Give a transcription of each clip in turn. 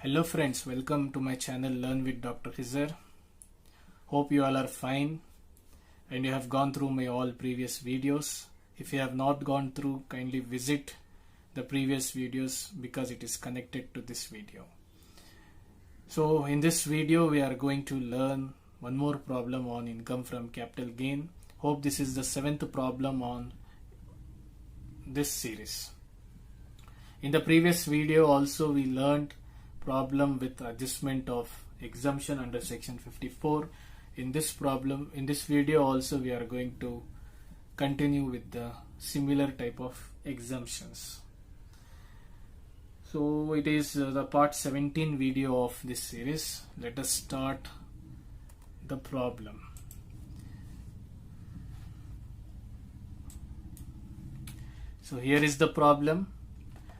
Hello friends, welcome to my channel Learn with Dr. Khizar. Hope you all are fine and you have gone through my all previous videos. If you have not gone through, kindly visit the previous videos because it is connected to this video. So in this video we are going to learn one more problem on income from capital gain. Hope this is the 7th problem on this series. In the previous video also we learned problem with adjustment of exemption under section 54. In this video also we are going to continue with the similar type of exemptions. So it is the part 17 video of this series. Let us start the problem. So here is the problem.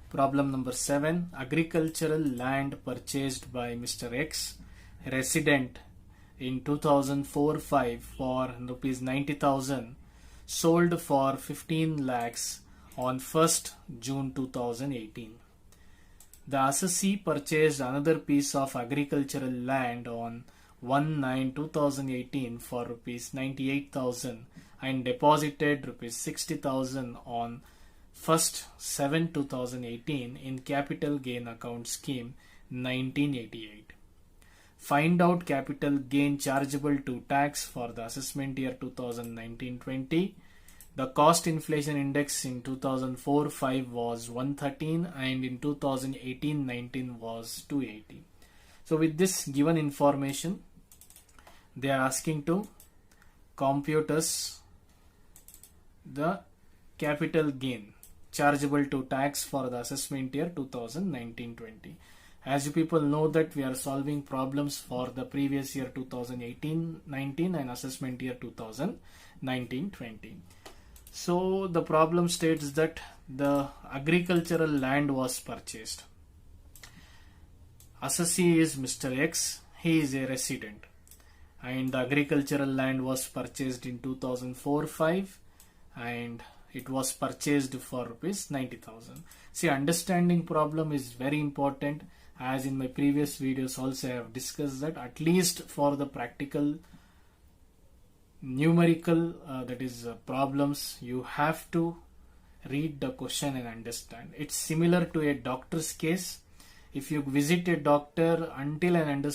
Problem number 7. Agricultural land purchased by Mr. X, resident in 2004-5 for rupees 90,000, sold for 15 lakhs on 1st June 2018. The assessee purchased another piece of agricultural land on 1/9/2018 for rupees 98,000 and deposited rupees 60,000 on 1st 7/2018 in capital gain account scheme 1988. Find out capital gain chargeable to tax for the assessment year 2019-20. The cost inflation index in 2004-5 was 113 and in 2018-19 was 280. So with this given information, they are asking to compute us the capital gain chargeable to tax for the assessment year 2019-20. As you people know that we are solving problems for the previous year 2018-19 and assessment year 2019-20. So the problem states that the agricultural land was purchased. Assessee is Mr. X, he is a resident, and the agricultural land was purchased in 2004-5 and it was purchased for rupees 90,000. See, understanding problem is very important. As in my previous videos also I have discussed that at least for the practical numerical problems, you have to read the question and understand. It's similar to a doctor's case. If you visit a doctor, until and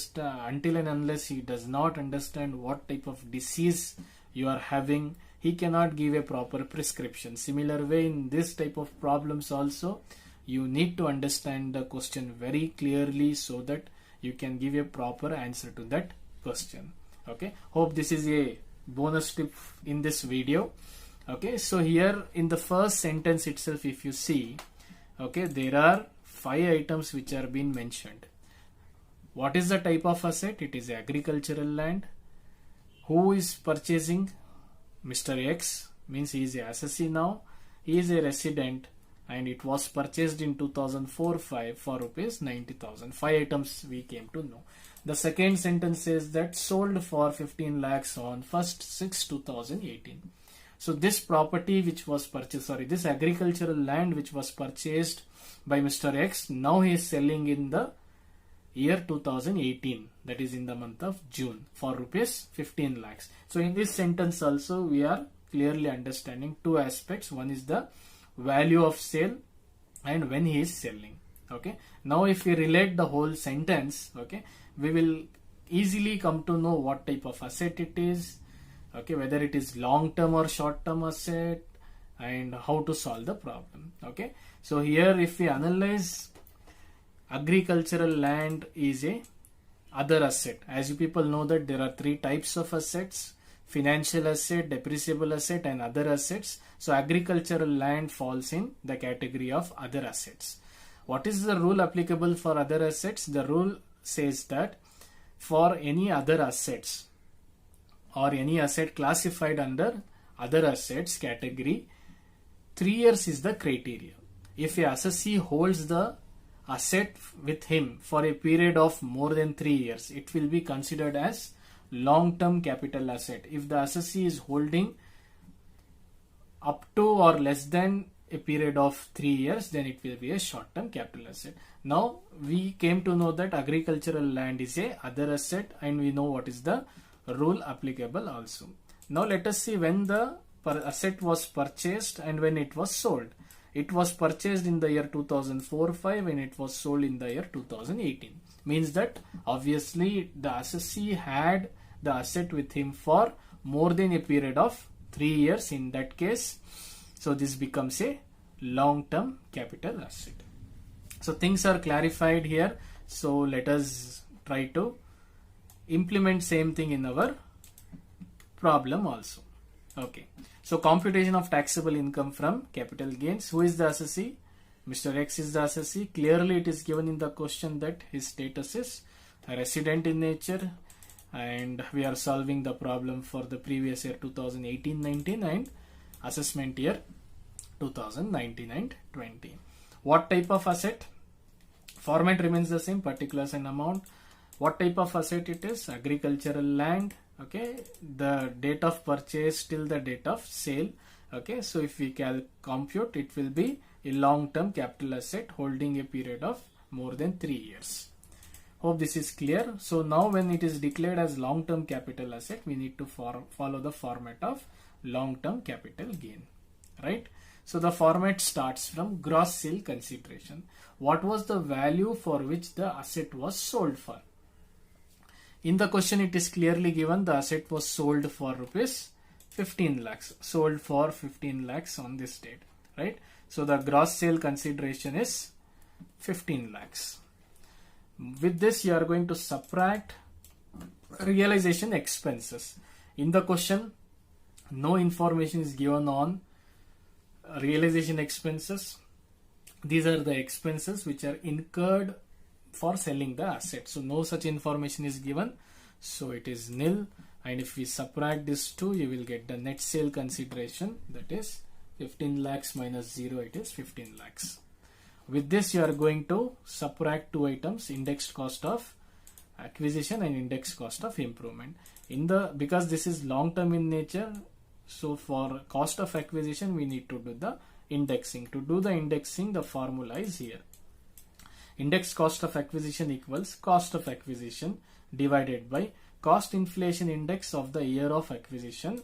unless he does not understand what type of disease you are having, he cannot give a proper prescription. Similar way, in this type of problems also, you need to understand the question very clearly so that you can give a proper answer to that question. Okay, hope this is a bonus tip in this video. Okay, so here in the first sentence itself, if you see, okay, there are 5 items which are being mentioned. What is the type of asset? It is agricultural land. Who is purchasing? Mr. X, means he is a assessee now. He is a resident and it was purchased in 2004-5 for rupees 90,000. 5 items we came to know. The second sentence says that sold for 15 lakhs on 1st 6/2018. So this property which was purchased, this agricultural land which was purchased by Mr. X, now he is selling in the year 2018, that is in the month of June, for rupees 15 lakhs. So in this sentence also we are clearly understanding 2 aspects. One is the value of sale and when he is selling. Okay, now if we relate the whole sentence, okay, we will easily come to know what type of asset it is, okay, whether it is long term or short term asset, and how to solve the problem. Okay, so here if we analyze, agricultural land is a other asset. As you people know that there are 3 types of assets: financial asset, depreciable asset and other assets. So agricultural land falls in the category of other assets. What is the rule applicable for other assets? The rule says that for any other assets or any asset classified under other assets category, 3 years is the criteria. If a assessee holds the asset with him for a period of more than 3 years, it will be considered as long-term capital asset. If the assessee is holding up to or less than a period of 3 years, then it will be a short-term capital asset. Now we came to know that agricultural land is a other asset, and we know what is the rule applicable also. Now let us see when the asset was purchased and when it was sold. It was purchased in the year 2004-5 and it was sold in the year 2018. Means that obviously the assessee had the asset with him for more than a period of 3 years in that case. So this becomes a long-term capital asset. So things are clarified here. So let us try to implement same thing in our problem also. Okay. So computation of taxable income from capital gains. Who is the assessee? Mr. X is the assessee. Clearly it is given in the question that his status is resident in nature, and we are solving the problem for the previous year 2018-19 and assessment year 2019 and 20. What type of asset? Format remains the same, particulars and amount. What type of asset it is? Agricultural land. Okay, the date of purchase till the date of sale. Okay, so if we compute, it will be a long-term capital asset holding a period of more than 3 years. Hope this is clear. So now when it is declared as long-term capital asset, we need to follow the format of long-term capital gain, right? So the format starts from gross sale consideration. What was the value for which the asset was sold for? In the question it is clearly given the asset was sold for rupees 15 lakhs. Sold for 15 lakhs on this date, right? So the gross sale consideration is 15 lakhs. With this you are going to subtract realization expenses. In the question no information is given on realization expenses. These are the expenses which are incurred for selling the asset. So no such information is given, so it is nil. And if we subtract this 2, you will get the net sale consideration, that is 15 lakhs minus 0, it is 15 lakhs. With this you are going to subtract 2 items, indexed cost of acquisition and indexed cost of improvement. Because this is long term in nature, so for cost of acquisition we need to do the indexing. To do the indexing, the formula is here. Index cost of acquisition equals cost of acquisition divided by cost inflation index of the year of acquisition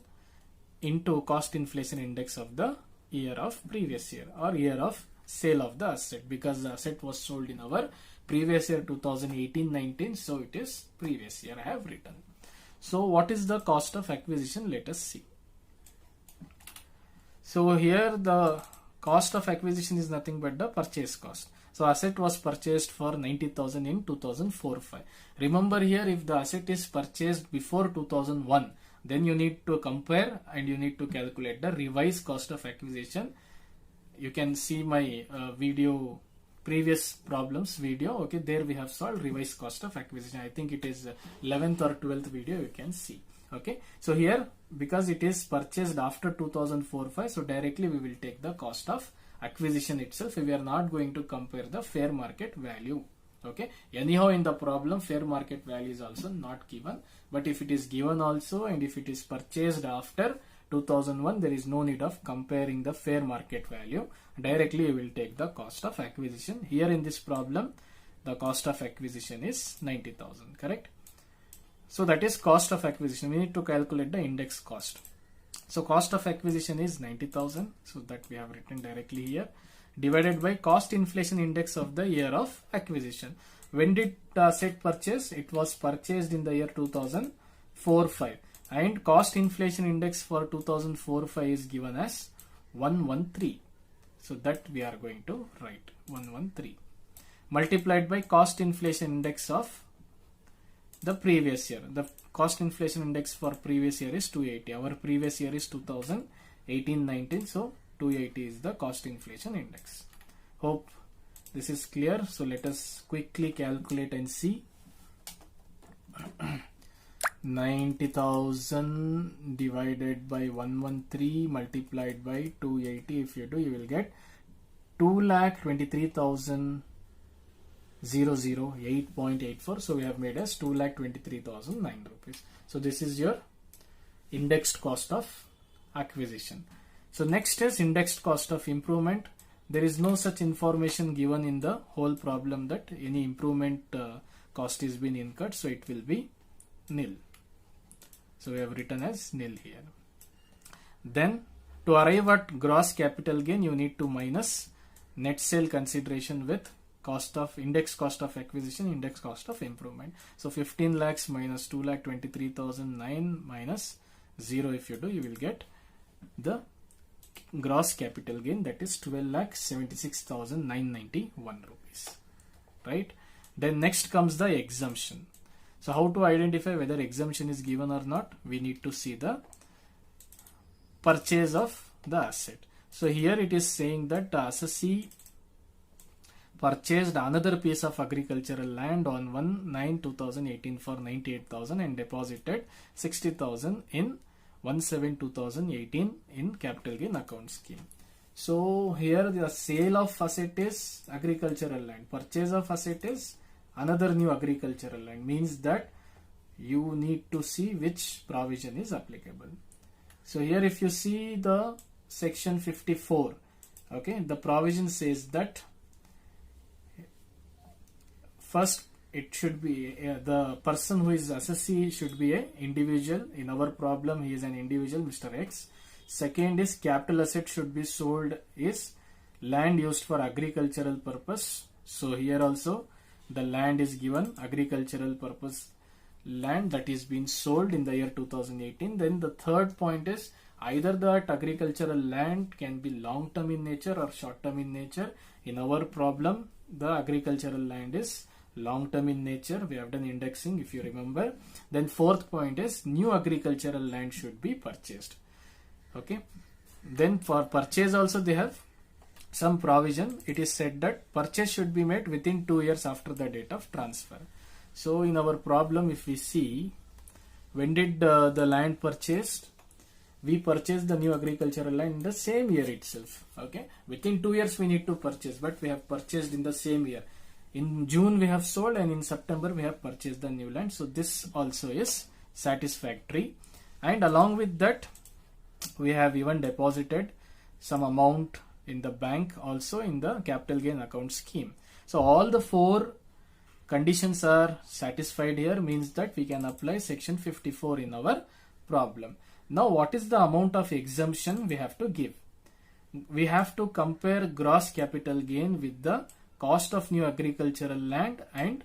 into cost inflation index of the year of previous year or year of sale of the asset, because the asset was sold in our previous year 2018-19, so it is previous year I have written. So what is the cost of acquisition? Let us see. So here the cost of acquisition is nothing but the purchase cost. So asset was purchased for 90,000 in 2004-5. Remember here, if the asset is purchased before 2001, then you need to compare and you need to calculate the revised cost of acquisition. You can see my video, previous problems video. Okay, there we have solved revised cost of acquisition. I think it is 11th or 12th video you can see. Okay, so here because it is purchased after 2004-5, so directly we will take the cost of acquisition itself. We are not going to compare the fair market value. Okay, anyhow in the problem fair market value is also not given, but if it is given also and if it is purchased after 2001, there is no need of comparing the fair market value. Directly you will take the cost of acquisition. Here in this problem the cost of acquisition is 90,000, correct? So that is cost of acquisition. We need to calculate the index cost. So cost of acquisition is 90,000, so that we have written directly here, divided by cost inflation index of the year of acquisition. When did the asset purchase? It was purchased in the year 2004-5, and cost inflation index for 2004-5 is given as 113. So that we are going to write 113 multiplied by cost inflation index of the previous year. The cost inflation index for previous year is 280. Our previous year is 2018-19, so 280 is the cost inflation index. Hope this is clear. So let us quickly calculate and see. 90,000 divided by 113 multiplied by 280, if you do, you will get 2,23,008.84. So we have made as 2,23,009 rupees. So this is your indexed cost of acquisition. So next is indexed cost of improvement. There is no such information given in the whole problem that any improvement cost is been incurred, so it will be nil. So we have written as nil here. Then to arrive at gross capital gain, you need to minus net sale consideration with cost of index cost of acquisition, index cost of improvement. So 15 lakhs minus 2,23,009 minus 0, if you do, you will get the gross capital gain, that is 12,76,991 rupees, right? Then next comes the exemption. So how to identify whether exemption is given or not? We need to see the purchase of the asset. So here it is saying that the assessee purchased another piece of agricultural land on 1/9/2018 for 98,000 and deposited 60,000 in 1/7/2018 in capital gain account scheme. So here the sale of asset is agricultural land, purchase of asset is another new agricultural land, means that you need to see which provision is applicable. So here if you see the section 54, okay, the provision says that first it should be the person who is assessee should be a individual. In our problem he is an individual, Mr. X. Second is capital asset should be sold is land used for agricultural purpose. So here also the land is given agricultural purpose land that is being sold in the year 2018. Then the third point is either that agricultural land can be long term in nature or short term in nature. In our problem the agricultural land is long term in nature. We have done indexing, if you remember. Then fourth point is new agricultural land should be purchased. Okay. Then for purchase also they have some provision. It is said that purchase should be made within 2 years after the date of transfer. So in our problem, if we see, when did the land purchased? We purchased the new agricultural land in the same year itself. Okay, within 2 years we need to purchase, but we have purchased in the same year. In June we have sold and in September we have purchased the new land. So this also is satisfactory. And along with that, we have even deposited some amount in the bank also in the capital gain account scheme. So all the four conditions are satisfied here, means that we can apply section 54 in our problem. Now what is the amount of exemption we have to give? We have to compare gross capital gain with the cost of new agricultural land, and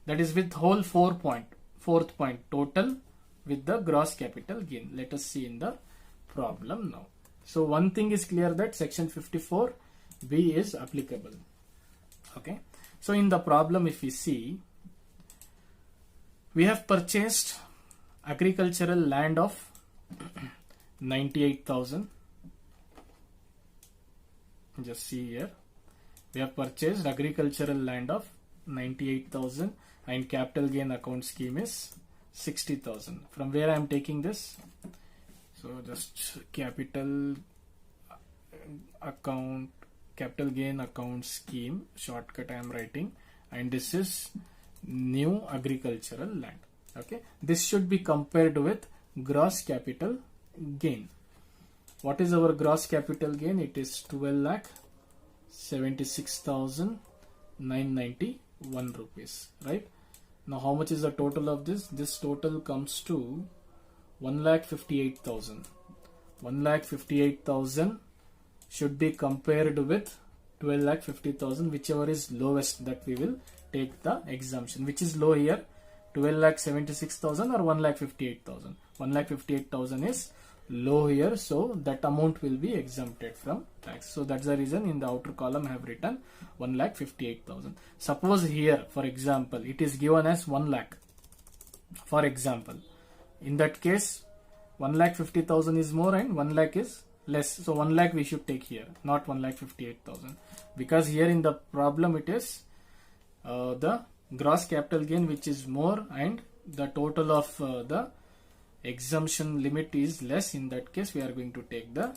that is with whole fourth point total with the gross capital gain. Let us see in the problem now. So one thing is clear, that section 54B is applicable. Okay. So in the problem, if we see, we have purchased agricultural land of 98,000. Just see here, we have purchased agricultural land of 98,000 and capital gain account scheme is 60,000. From where I am taking this? So just capital gain account scheme, shortcut I am writing, and this is new agricultural land. Okay, this should be compared with gross capital gain. What is our gross capital gain? It is 12,76,991 rupees, right? Now how much is the total of this? This total comes to 1,58,000. 1,58,000 should be compared with 12,50,000, whichever is lowest, that we will take the exemption. Which is low here, 12,76,000 or 1,58,000? 1,58,000 is low here, so that amount will be exempted from tax. So that's the reason in the outer column I have written 1,58,000. Suppose here, for example, it is given as 1 lakh. For example, in that case, 1,50,000 is more and 1 lakh is less. So 1 lakh we should take here, not 1,58,000, because here in the problem it is the gross capital gain which is more and the total of the exemption limit is less. In that case, we are going to take the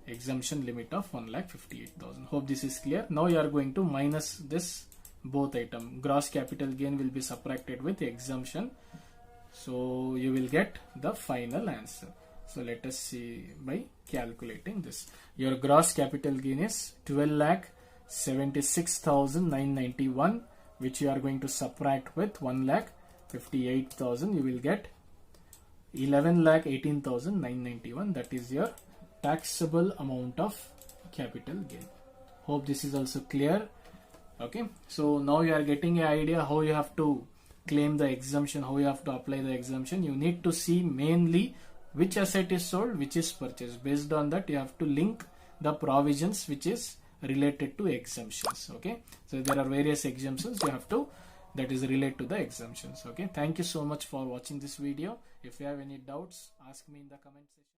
exemption limit of 1,58,000. Hope this is clear. Now you are going to minus this both item. Gross capital gain will be subtracted with exemption. So you will get the final answer. So let us see by calculating this. Your gross capital gain is 12,76,991, which you are going to subtract with 1,58,000. You will get 11,18,991. That is your taxable amount of capital gain. Hope this is also clear. Okay, so now you are getting an idea how you have to claim the exemption, how you have to apply the exemption. You need to see mainly which asset is sold, which is purchased. Based on that, you have to link the provisions which is related to exemptions. Okay, so there are various exemptions you have to, that is related to the exemptions. Okay, thank you so much for watching this video. If you have any doubts, ask me in the comment section.